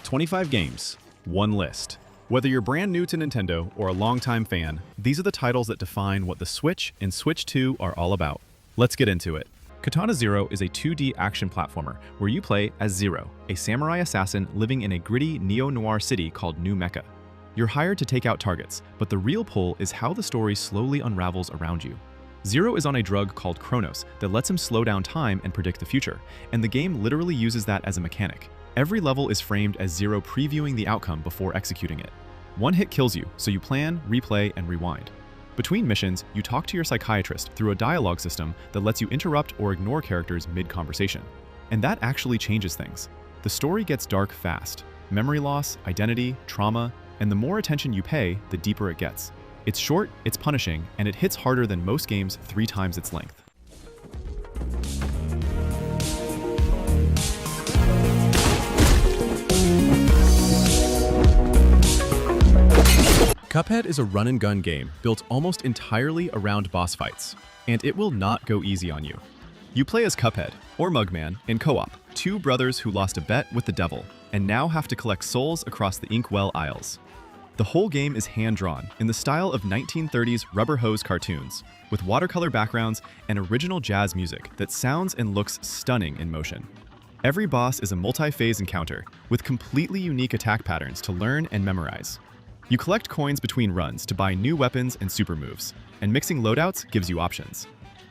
25 games, one list. Whether you're brand new to Nintendo or a longtime fan, these are the titles that define what the Switch and Switch 2 are all about. Let's get into it. Katana ZERO is a 2D action platformer where you play as Zero, a samurai assassin living in a gritty neo-noir city called New Mecca. You're hired to take out targets, but the real pull is how the story slowly unravels around you. Zero is on a drug called Chronos that lets him slow down time and predict the future, and the game literally uses that as a mechanic. Every level is framed as Zero previewing the outcome before executing it. One hit kills you, so you plan, replay, and rewind. Between missions, you talk to your psychiatrist through a dialogue system that lets you interrupt or ignore characters mid-conversation. And that actually changes things. The story gets dark fast. Memory loss, identity, trauma, and the more attention you pay, the deeper it gets. It's short, it's punishing, and it hits harder than most games 3 times its length. Cuphead is a run-and-gun game built almost entirely around boss fights, and it will not go easy on you. You play as Cuphead, or Mugman, in co-op, 2 brothers who lost a bet with the devil, and now have to collect souls across the Inkwell Isles. The whole game is hand-drawn, in the style of 1930s rubber hose cartoons, with watercolor backgrounds and original jazz music that sounds and looks stunning in motion. Every boss is a multi-phase encounter, with completely unique attack patterns to learn and memorize. You collect coins between runs to buy new weapons and super moves, and mixing loadouts gives you options.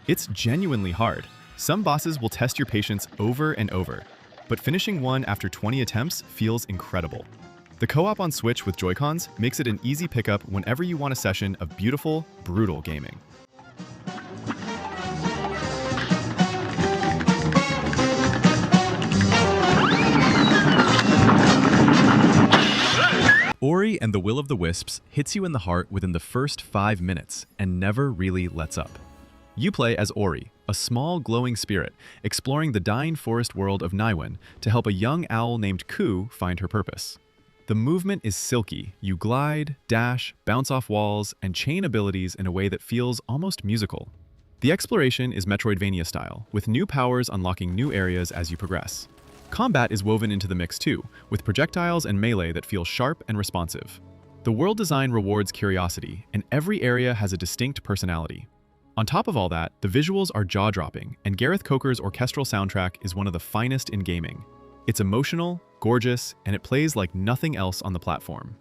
It's genuinely hard. Some bosses will test your patience over and over, but finishing one after 20 attempts feels incredible. The co-op on Switch with Joy-Cons makes it an easy pickup whenever you want a session of beautiful, brutal gaming. Ori and the Will of the Wisps hits you in the heart within the first 5 minutes and never really lets up. You play as Ori, a small glowing spirit, exploring the dying forest world of Naiwen to help a young owl named Ku find her purpose. The movement is silky. You glide, dash, bounce off walls, and chain abilities in a way that feels almost musical. The exploration is Metroidvania style, with new powers unlocking new areas as you progress. Combat is woven into the mix too, with projectiles and melee that feel sharp and responsive. The world design rewards curiosity, and every area has a distinct personality. On top of all that, the visuals are jaw-dropping, and Gareth Coker's orchestral soundtrack is one of the finest in gaming. It's emotional, gorgeous, and it plays like nothing else on the platform.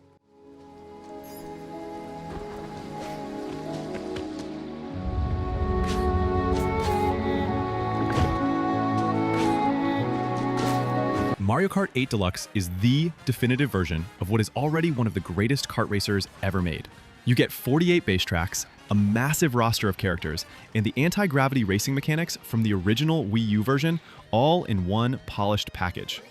Mario Kart 8 Deluxe is the definitive version of what is already one of the greatest kart racers ever made. You get 48 base tracks, a massive roster of characters, and the anti-gravity racing mechanics from the original Wii U version, all in one polished package.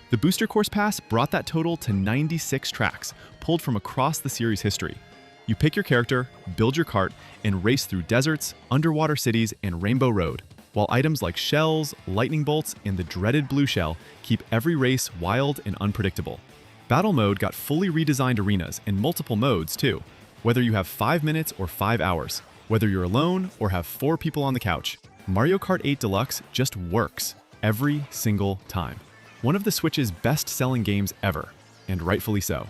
The Booster Course Pass brought that total to 96 tracks, pulled from across the series' history. You pick your character, build your kart, and race through deserts, underwater cities, and Rainbow Road, while items like shells, lightning bolts, and the dreaded blue shell keep every race wild and unpredictable. Battle mode got fully redesigned arenas and multiple modes too. Whether you have 5 minutes or 5 hours, whether you're alone or have 4 people on the couch, Mario Kart 8 Deluxe just works every single time. One of the Switch's best-selling games ever, and rightfully so.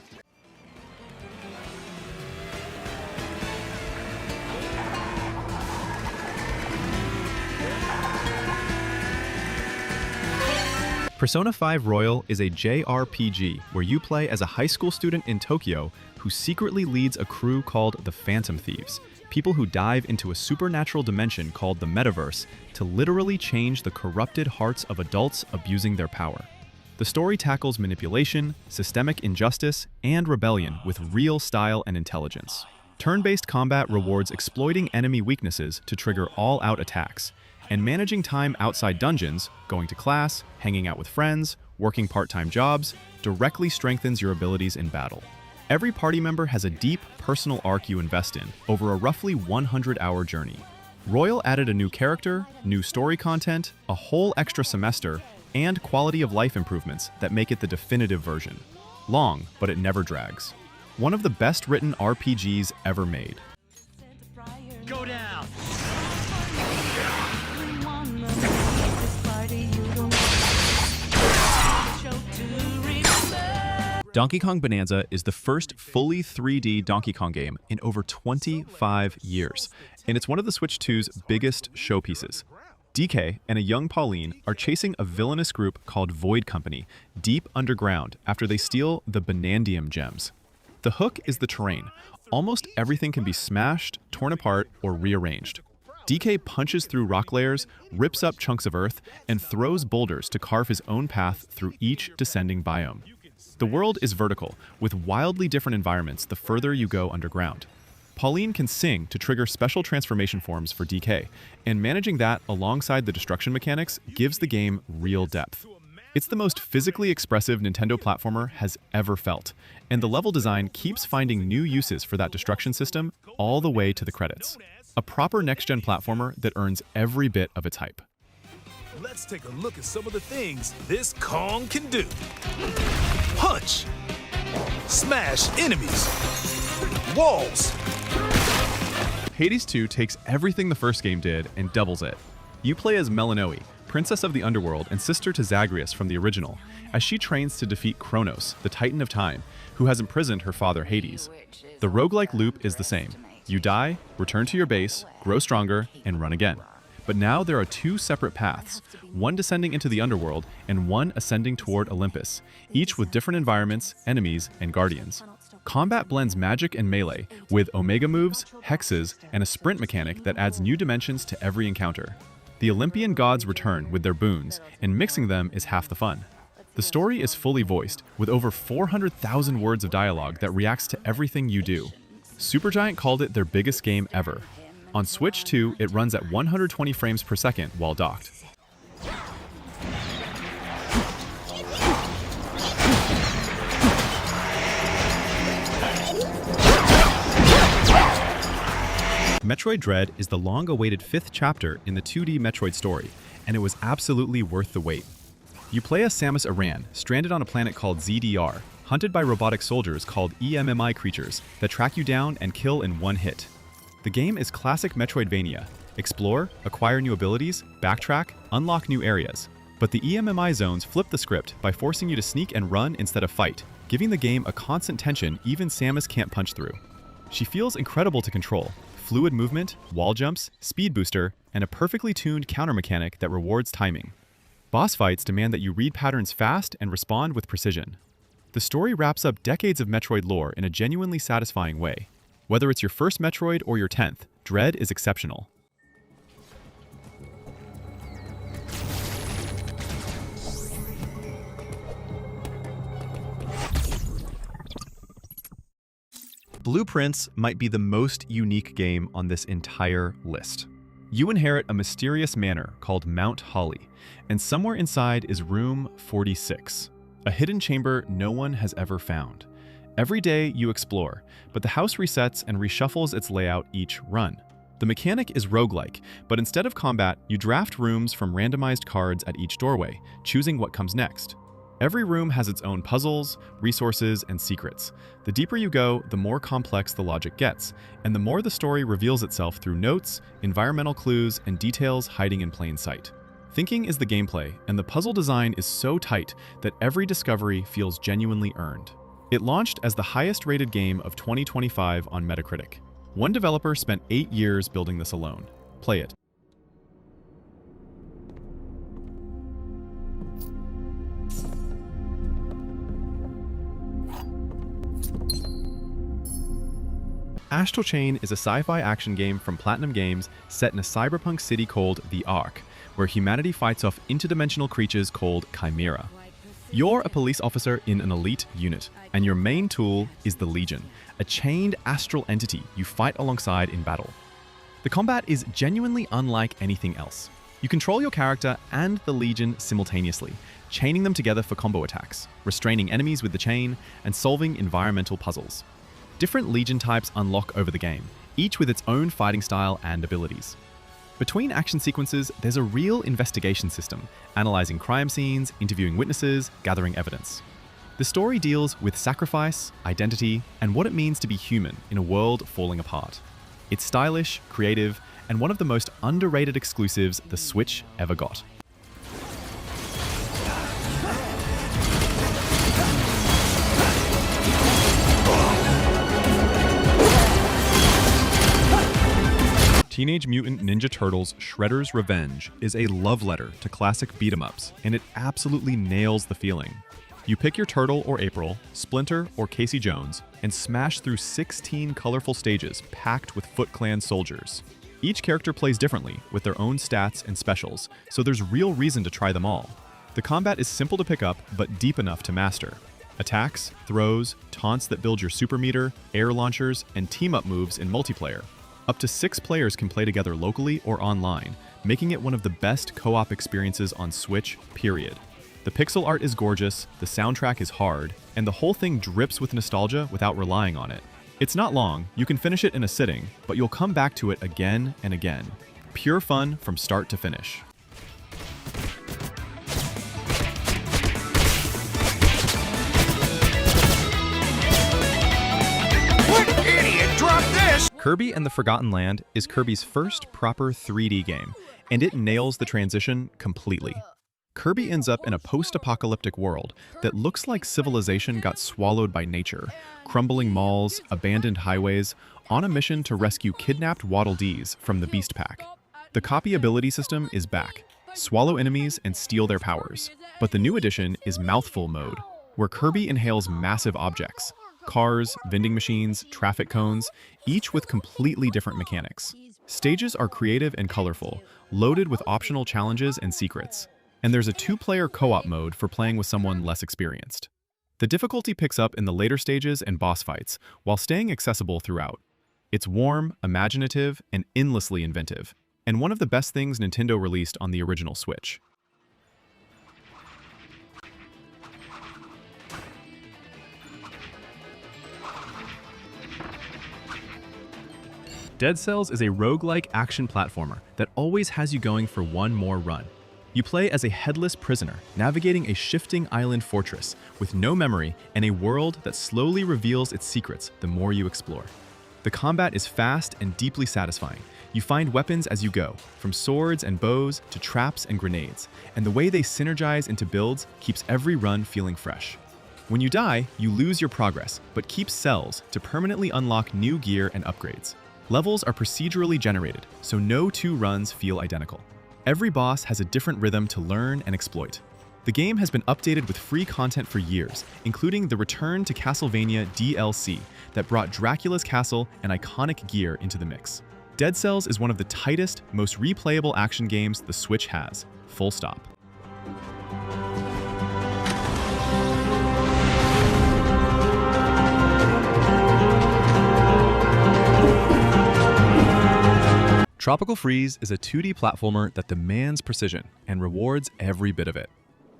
Persona 5 Royal is a JRPG where you play as a high school student in Tokyo who secretly leads a crew called the Phantom Thieves, people who dive into a supernatural dimension called the Metaverse to literally change the corrupted hearts of adults abusing their power. The story tackles manipulation, systemic injustice, and rebellion with real style and intelligence. Turn-based combat rewards exploiting enemy weaknesses to trigger all-out attacks, and managing time outside dungeons, going to class, hanging out with friends, working part-time jobs, directly strengthens your abilities in battle. Every party member has a deep, personal arc you invest in over a roughly 100-hour journey. Royal added a new character, new story content, a whole extra semester, and quality of life improvements that make it the definitive version. Long, but it never drags. One of the best-written RPGs ever made. Go down! Donkey Kong Bonanza is the first fully 3D Donkey Kong game in over 25 years, and it's one of the Switch 2's biggest showpieces. DK and a young Pauline are chasing a villainous group called Void Company deep underground after they steal the Banandium gems. The hook is the terrain. Almost everything can be smashed, torn apart, or rearranged. DK punches through rock layers, rips up chunks of earth, and throws boulders to carve his own path through each descending biome. The world is vertical, with wildly different environments the further you go underground. Pauline can sing to trigger special transformation forms for DK, and managing that alongside the destruction mechanics gives the game real depth. It's the most physically expressive Nintendo platformer has ever felt, and the level design keeps finding new uses for that destruction system all the way to the credits. A proper next-gen platformer that earns every bit of its hype. Let's take a look at some of the things this Kong can do. Punch! Smash enemies! Walls! Hades 2 takes everything the first game did and doubles it. You play as Melinoe, princess of the underworld and sister to Zagreus from the original, as she trains to defeat Kronos, the Titan of Time, who has imprisoned her father Hades. The roguelike loop is the same. You die, return to your base, grow stronger, and run again. But now there are two separate paths, one descending into the underworld and one ascending toward Olympus, each with different environments, enemies, and guardians. Combat blends magic and melee, with Omega moves, hexes, and a sprint mechanic that adds new dimensions to every encounter. The Olympian gods return with their boons, and mixing them is half the fun. The story is fully voiced, with over 400,000 words of dialogue that reacts to everything you do. Supergiant called it their biggest game ever. On Switch 2, it runs at 120 frames per second while docked. Metroid Dread is the long-awaited fifth chapter in the 2D Metroid story, and it was absolutely worth the wait. You play as Samus Aran, stranded on a planet called ZDR, hunted by robotic soldiers called EMMI creatures that track you down and kill in one hit. The game is classic Metroidvania. Explore, acquire new abilities, backtrack, unlock new areas. But the EMMI zones flip the script by forcing you to sneak and run instead of fight, giving the game a constant tension even Samus can't punch through. She feels incredible to control. Fluid movement, wall jumps, speed booster, and a perfectly tuned counter mechanic that rewards timing. Boss fights demand that you read patterns fast and respond with precision. The story wraps up decades of Metroid lore in a genuinely satisfying way. Whether it's your first Metroid or your 10th, Dread is exceptional. Blueprints might be the most unique game on this entire list. You inherit a mysterious manor called Mount Holly, and somewhere inside is room 46, a hidden chamber no one has ever found. Every day you explore, but the house resets and reshuffles its layout each run. The mechanic is roguelike, but instead of combat, you draft rooms from randomized cards at each doorway, choosing what comes next. Every room has its own puzzles, resources, and secrets. The deeper you go, the more complex the logic gets, and the more the story reveals itself through notes, environmental clues, and details hiding in plain sight. Thinking is the gameplay, and the puzzle design is so tight that every discovery feels genuinely earned. It launched as the highest-rated game of 2025 on Metacritic. One developer spent 8 years building this alone. Play it. Astral Chain is a sci-fi action game from Platinum Games set in a cyberpunk city called the Ark, where humanity fights off interdimensional creatures called Chimera. You're a police officer in an elite unit, and your main tool is the Legion, a chained astral entity you fight alongside in battle. The combat is genuinely unlike anything else. You control your character and the Legion simultaneously, chaining them together for combo attacks, restraining enemies with the chain, and solving environmental puzzles. Different Legion types unlock over the game, each with its own fighting style and abilities. Between action sequences, there's a real investigation system, analyzing crime scenes, interviewing witnesses, gathering evidence. The story deals with sacrifice, identity, and what it means to be human in a world falling apart. It's stylish, creative, and one of the most underrated exclusives the Switch ever got. Teenage Mutant Ninja Turtles Shredder's Revenge is a love letter to classic beat-em-ups, and it absolutely nails the feeling. You pick your Turtle or April, Splinter or Casey Jones, and smash through 16 colorful stages packed with Foot Clan soldiers. Each character plays differently, with their own stats and specials, so there's real reason to try them all. The combat is simple to pick up, but deep enough to master. Attacks, throws, taunts that build your super meter, air launchers, and team-up moves in multiplayer. Up to 6 players can play together locally or online, making it one of the best co-op experiences on Switch, period. The pixel art is gorgeous, the soundtrack is hard, and the whole thing drips with nostalgia without relying on it. It's not long, you can finish it in a sitting, but you'll come back to it again and again. Pure fun from start to finish. Kirby and the Forgotten Land is Kirby's first proper 3D game, and it nails the transition completely. Kirby ends up in a post-apocalyptic world that looks like civilization got swallowed by nature, crumbling malls, abandoned highways, on a mission to rescue kidnapped Waddle Dees from the Beast Pack. The copy ability system is back. Swallow enemies and steal their powers. But the new addition is Mouthful Mode, where Kirby inhales massive objects. Cars, vending machines, traffic cones, each with completely different mechanics. Stages are creative and colorful, loaded with optional challenges and secrets. And there's a 2-player co-op mode for playing with someone less experienced. The difficulty picks up in the later stages and boss fights, while staying accessible throughout. It's warm, imaginative, and endlessly inventive, and one of the best things Nintendo released on the original Switch. Dead Cells is a roguelike action platformer that always has you going for one more run. You play as a headless prisoner, navigating a shifting island fortress with no memory and a world that slowly reveals its secrets the more you explore. The combat is fast and deeply satisfying. You find weapons as you go, from swords and bows to traps and grenades, and the way they synergize into builds keeps every run feeling fresh. When you die, you lose your progress, but keep cells to permanently unlock new gear and upgrades. Levels are procedurally generated, so no 2 runs feel identical. Every boss has a different rhythm to learn and exploit. The game has been updated with free content for years, including the Return to Castlevania DLC that brought Dracula's castle and iconic gear into the mix. Dead Cells is one of the tightest, most replayable action games the Switch has. Full stop. Tropical Freeze is a 2D platformer that demands precision and rewards every bit of it.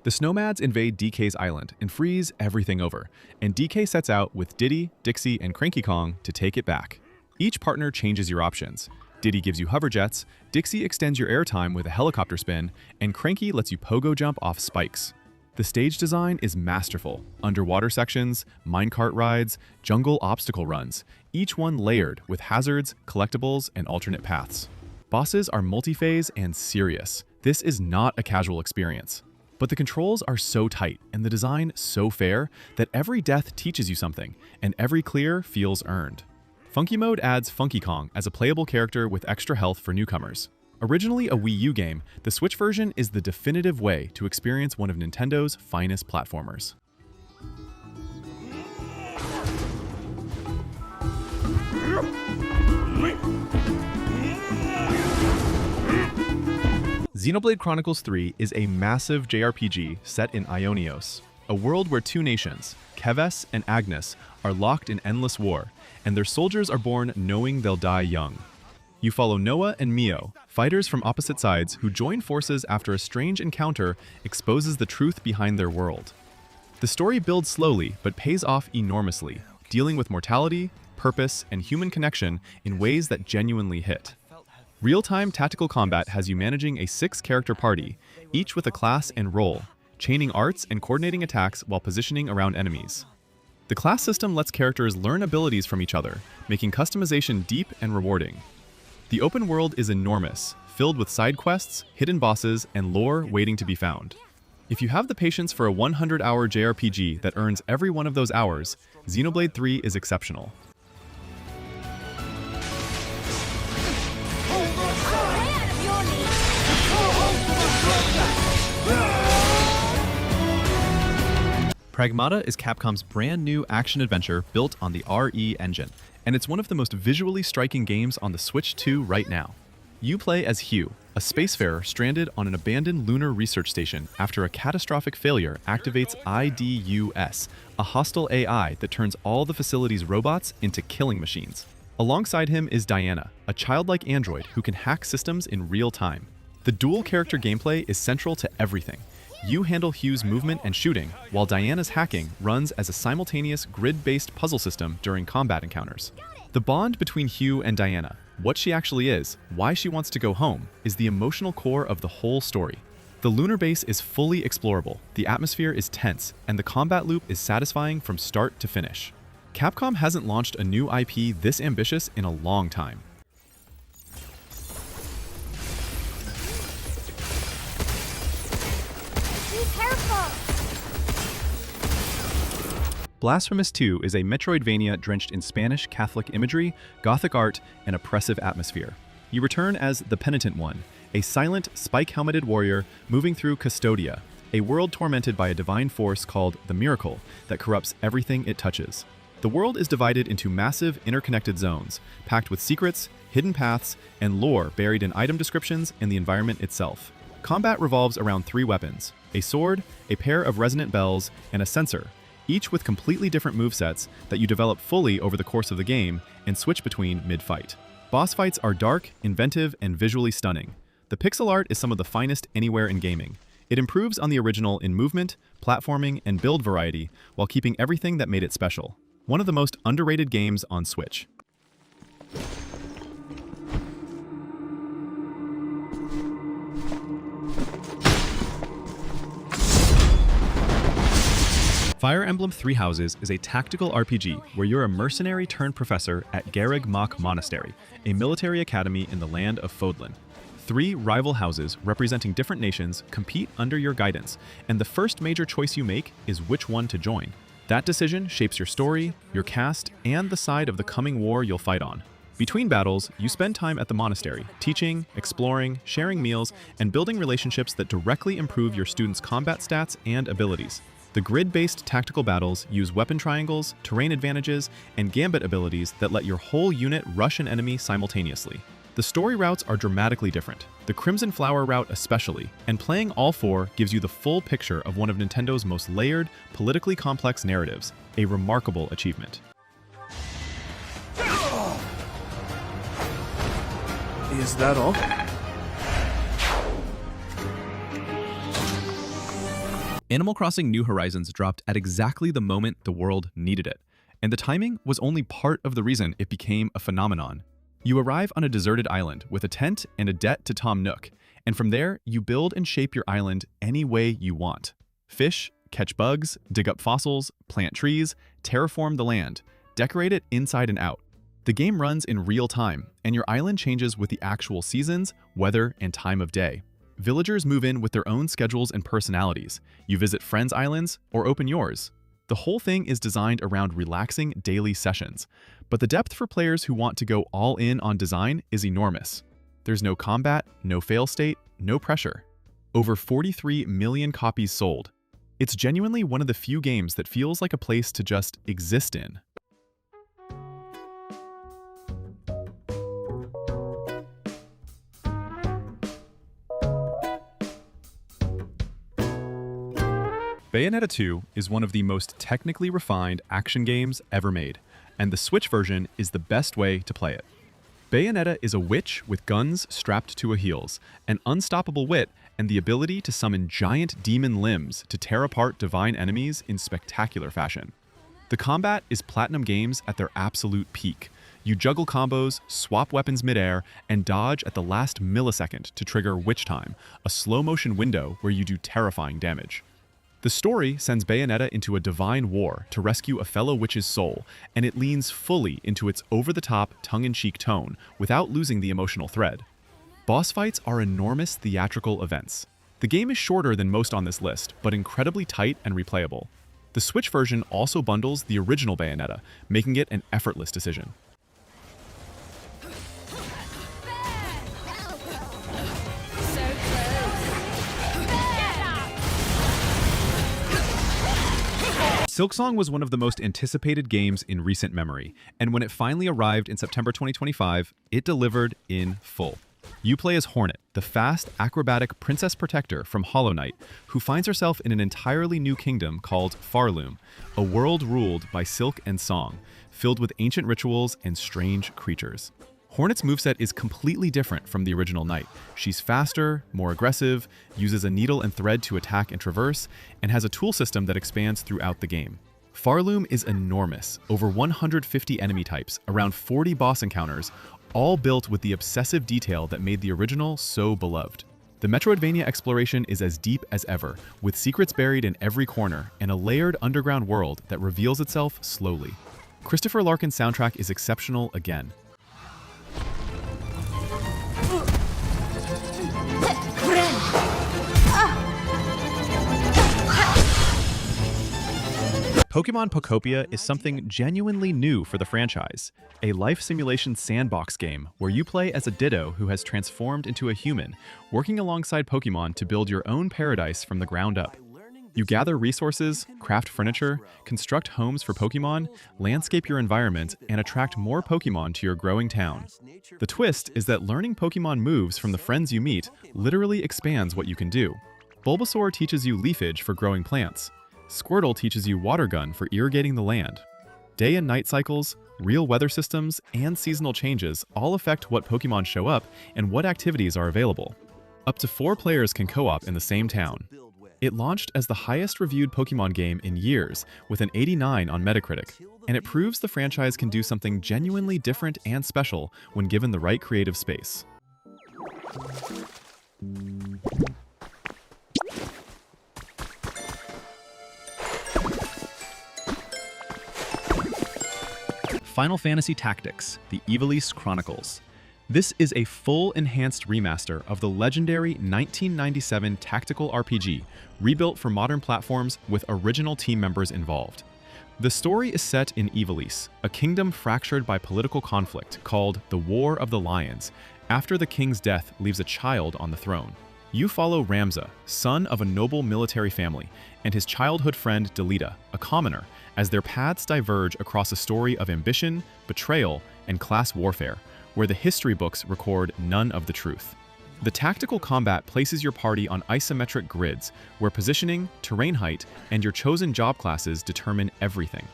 The Snowmads invade DK's island and freeze everything over, and DK sets out with Diddy, Dixie, and Cranky Kong to take it back. Each partner changes your options. Diddy gives you hover jets, Dixie extends your airtime with a helicopter spin, and Cranky lets you pogo jump off spikes. The stage design is masterful. Underwater sections, minecart rides, jungle obstacle runs, each one layered with hazards, collectibles, and alternate paths. Bosses are multi-phase and serious. This is not a casual experience. But the controls are so tight and the design so fair that every death teaches you something, and every clear feels earned. Funky Mode adds Funky Kong as a playable character with extra health for newcomers. Originally a Wii U game, the Switch version is the definitive way to experience one of Nintendo's finest platformers. Xenoblade Chronicles 3 is a massive JRPG set in Ionios, a world where 2 nations, Keves and Agnes, are locked in endless war, and their soldiers are born knowing they'll die young. You follow Noah and Mio, fighters from opposite sides who join forces after a strange encounter exposes the truth behind their world. The story builds slowly but pays off enormously, dealing with mortality, purpose, and human connection in ways that genuinely hit. Real-time tactical combat has you managing a 6-character party, each with a class and role, chaining arts and coordinating attacks while positioning around enemies. The class system lets characters learn abilities from each other, making customization deep and rewarding. The open world is enormous, filled with side quests, hidden bosses, and lore waiting to be found. If you have the patience for a 100-hour JRPG that earns every one of those hours, Xenoblade 3 is exceptional. Hold Pragmata is Capcom's brand new action-adventure built on the RE engine, and it's one of the most visually striking games on the Switch 2 right now. You play as Hugh, a spacefarer stranded on an abandoned lunar research station after a catastrophic failure activates IDUS, a hostile AI that turns all the facility's robots into killing machines. Alongside him is Diana, a childlike android who can hack systems in real time. The dual-character gameplay is central to everything. You handle Hugh's movement and shooting, while Diana's hacking runs as a simultaneous grid-based puzzle system during combat encounters. The bond between Hugh and Diana, what she actually is, why she wants to go home, is the emotional core of the whole story. The lunar base is fully explorable, the atmosphere is tense, and the combat loop is satisfying from start to finish. Capcom hasn't launched a new IP this ambitious in a long time. Blasphemous 2 is a Metroidvania drenched in Spanish Catholic imagery, Gothic art, and oppressive atmosphere. You return as the Penitent One, a silent, spike-helmeted warrior moving through Custodia, a world tormented by a divine force called the Miracle that corrupts everything it touches. The world is divided into massive, interconnected zones, packed with secrets, hidden paths, and lore buried in item descriptions and the environment itself. Combat revolves around 3 weapons: a sword, a pair of resonant bells, and a censer, each with completely different movesets that you develop fully over the course of the game and switch between mid-fight. Boss fights are dark, inventive, and visually stunning. The pixel art is some of the finest anywhere in gaming. It improves on the original in movement, platforming, and build variety while keeping everything that made it special. One of the most underrated games on Switch. Fire Emblem Three Houses is a tactical RPG where you're a mercenary turned professor at Garreg Mach Monastery, a military academy in the land of Fodlan. 3 rival houses representing different nations compete under your guidance, and the first major choice you make is which one to join. That decision shapes your story, your cast, and the side of the coming war you'll fight on. Between battles, you spend time at the monastery, teaching, exploring, sharing meals, and building relationships that directly improve your students' combat stats and abilities. The grid-based tactical battles use weapon triangles, terrain advantages, and gambit abilities that let your whole unit rush an enemy simultaneously. The story routes are dramatically different, the Crimson Flower route especially, and playing all 4 gives you the full picture of one of Nintendo's most layered, politically complex narratives, a remarkable achievement. Is that all? Animal Crossing New Horizons dropped at exactly the moment the world needed it, and the timing was only part of the reason it became a phenomenon. You arrive on a deserted island with a tent and a debt to Tom Nook, and from there, you build and shape your island any way you want. Fish, catch bugs, dig up fossils, plant trees, terraform the land, decorate it inside and out. The game runs in real time, and your island changes with the actual seasons, weather, and time of day. Villagers move in with their own schedules and personalities. You visit friends' islands or open yours. The whole thing is designed around relaxing daily sessions, but the depth for players who want to go all in on design is enormous. There's no combat, no fail state, no pressure. Over 43 million copies sold. It's genuinely one of the few games that feels like a place to just exist in. Bayonetta 2 is one of the most technically refined action games ever made, and the Switch version is the best way to play it. Bayonetta is a witch with guns strapped to her heels, an unstoppable wit, and the ability to summon giant demon limbs to tear apart divine enemies in spectacular fashion. The combat is Platinum Games at their absolute peak. You juggle combos, swap weapons midair, and dodge at the last millisecond to trigger Witch Time, a slow-motion window where you do terrifying damage. The story sends Bayonetta into a divine war to rescue a fellow witch's soul, and it leans fully into its over-the-top, tongue-in-cheek tone without losing the emotional thread. Boss fights are enormous theatrical events. The game is shorter than most on this list, but incredibly tight and replayable. The Switch version also bundles the original Bayonetta, making it an effortless decision. Silksong was one of the most anticipated games in recent memory, and when it finally arrived in September 2025, it delivered in full. You play as Hornet, the fast, acrobatic princess protector from Hollow Knight, who finds herself in an entirely new kingdom called Farloom, a world ruled by Silk and Song, filled with ancient rituals and strange creatures. Hornet's moveset is completely different from the original Knight. She's faster, more aggressive, uses a needle and thread to attack and traverse, and has a tool system that expands throughout the game. Farloom is enormous, over 150 enemy types, around 40 boss encounters, all built with the obsessive detail that made the original so beloved. The Metroidvania exploration is as deep as ever, with secrets buried in every corner and a layered underground world that reveals itself slowly. Christopher Larkin's soundtrack is exceptional again. Pokémon Pokopia is something genuinely new for the franchise, a life simulation sandbox game where you play as a Ditto who has transformed into a human, working alongside Pokémon to build your own paradise from the ground up. You gather resources, craft furniture, construct homes for Pokémon, landscape your environment, and attract more Pokémon to your growing town. The twist is that learning Pokémon moves from the friends you meet literally expands what you can do. Bulbasaur teaches you leafage for growing plants. Squirtle teaches you Water Gun for irrigating the land. Day and night cycles, real weather systems, and seasonal changes all affect what Pokémon show up and what activities are available. Up to 4 players can co-op in the same town. It launched as the highest reviewed Pokémon game in years, with an 89 on Metacritic, and it proves the franchise can do something genuinely different and special when given the right creative space. Final Fantasy Tactics: The Ivalice Chronicles. This is a full enhanced remaster of the legendary 1997 tactical RPG, rebuilt for modern platforms with original team members involved. The story is set in Ivalice, a kingdom fractured by political conflict called the War of the Lions, after the king's death leaves a child on the throne. You follow Ramza, son of a noble military family, and his childhood friend Delita, a commoner, as their paths diverge across a story of ambition, betrayal, and class warfare, where the history books record none of the truth. The tactical combat places your party on isometric grids, where positioning, terrain height, and your chosen job classes determine everything.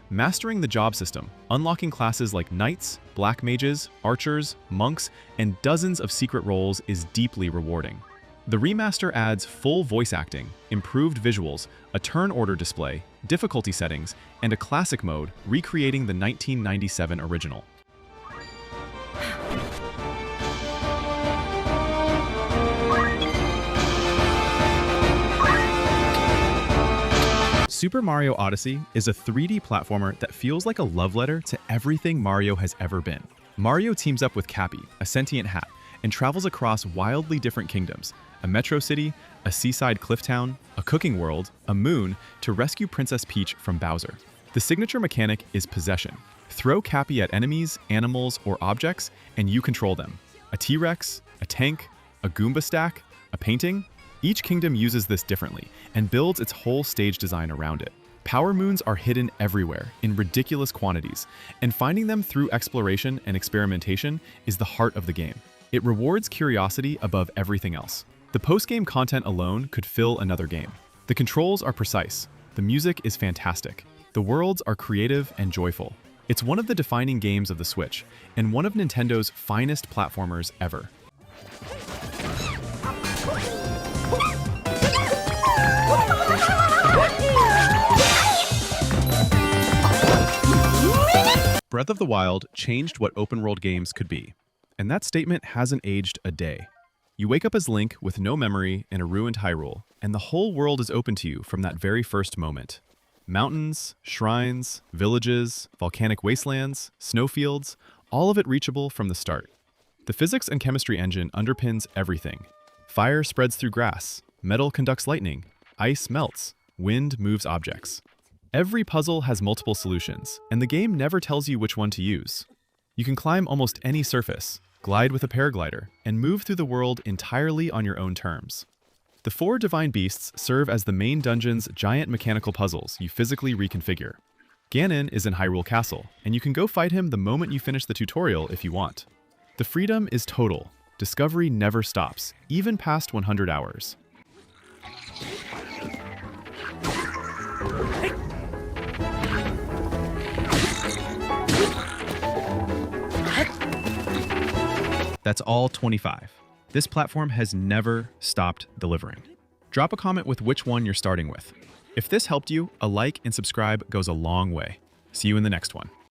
Mastering the job system, unlocking classes like knights, black mages, archers, monks, and dozens of secret roles is deeply rewarding. The remaster adds full voice acting, improved visuals, a turn order display, difficulty settings, and a classic mode recreating the 1997 original. Super Mario Odyssey is a 3D platformer that feels like a love letter to everything Mario has ever been. Mario teams up with Cappy, a sentient hat, and travels across wildly different kingdoms, a metro city, a seaside cliff town, a cooking world, a moon, to rescue Princess Peach from Bowser. The signature mechanic is possession. Throw Cappy at enemies, animals, or objects, and you control them. A T-Rex, a tank, a Goomba stack, a painting. Each kingdom uses this differently and builds its whole stage design around it. Power moons are hidden everywhere in ridiculous quantities, and finding them through exploration and experimentation is the heart of the game. It rewards curiosity above everything else. The post-game content alone could fill another game. The controls are precise. The music is fantastic. The worlds are creative and joyful. It's one of the defining games of the Switch, and one of Nintendo's finest platformers ever. Breath of the Wild changed what open-world games could be, and that statement hasn't aged a day. You wake up as Link with no memory in a ruined Hyrule, and the whole world is open to you from that very first moment. Mountains, shrines, villages, volcanic wastelands, snowfields, all of it reachable from the start. The physics and chemistry engine underpins everything. Fire spreads through grass, metal conducts lightning, ice melts, wind moves objects. Every puzzle has multiple solutions, and the game never tells you which one to use. You can climb almost any surface, glide with a paraglider, and move through the world entirely on your own terms. The 4 divine beasts serve as the main dungeon's giant mechanical puzzles you physically reconfigure. Ganon is in Hyrule Castle, and you can go fight him the moment you finish the tutorial if you want. The freedom is total. Discovery never stops, even past 100 hours. That's all 25. This platform has never stopped delivering. Drop a comment with which one you're starting with. If this helped you, a like and subscribe goes a long way. See you in the next one.